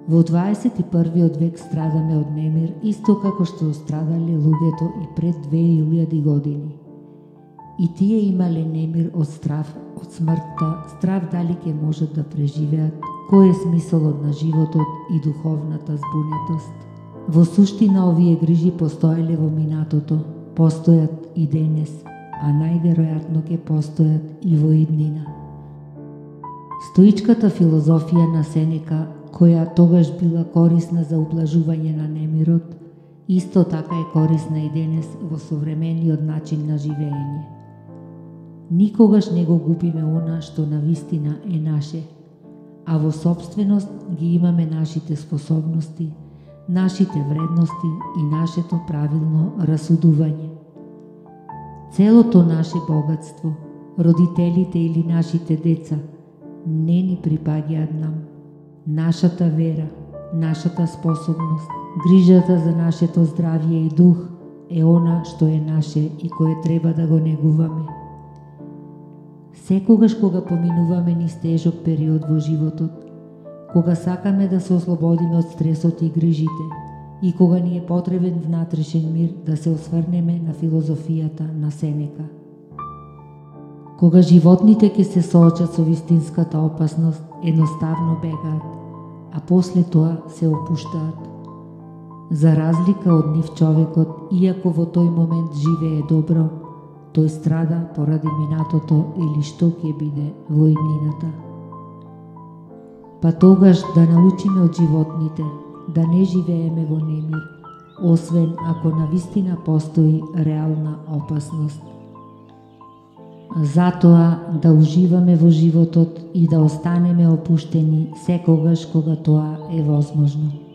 Во 21. век страдаме од немир, исто како што страдале луѓето и пред 2000 години. И тие имале немир од страв, од смртта, страв дали ќе можат да преживеат, кој е смисолот на животот и духовната збунетост. Во суштина овие грижи постоеле во минатото, постојат и денес, а најверојатно ќе постојат и во иднина. Стоичката филозофија на Сенека, која тогаш била корисна за ублажување на немирот, исто така е корисна и денес во современиот начин на живење. Никогаш не го губиме она што навистина е наше, а во собственост ги имаме нашите способности, нашите вредности и нашето правилно расудување. Целото наше богатство, родителите или нашите деца, не ни припаѓаат нам. Нашата вера, нашата способност, грижата за нашето здравје и дух е она што е наше и кое треба да го негуваме. Секогаш кога поминуваме низ тежок период во животот, кога сакаме да се ослободиме од стресот и грижите, и кога ни е потребен внатрешен мир, да се осврнеме на филозофијата на Сенека. Кога животните ќе се соочат со вистинската опасност, едноставно бегаат, а после тоа се опуштаат. За разлика од нив човекот, иако во тој момент живее добро, тој страда поради минатото или што ќе биде во иднината. Па тогаш да научиме од животните да не живееме во немир, освен ако навистина постои реална опасност. Затоа да уживаме во животот и да останеме опуштени секогаш кога тоа е возможно.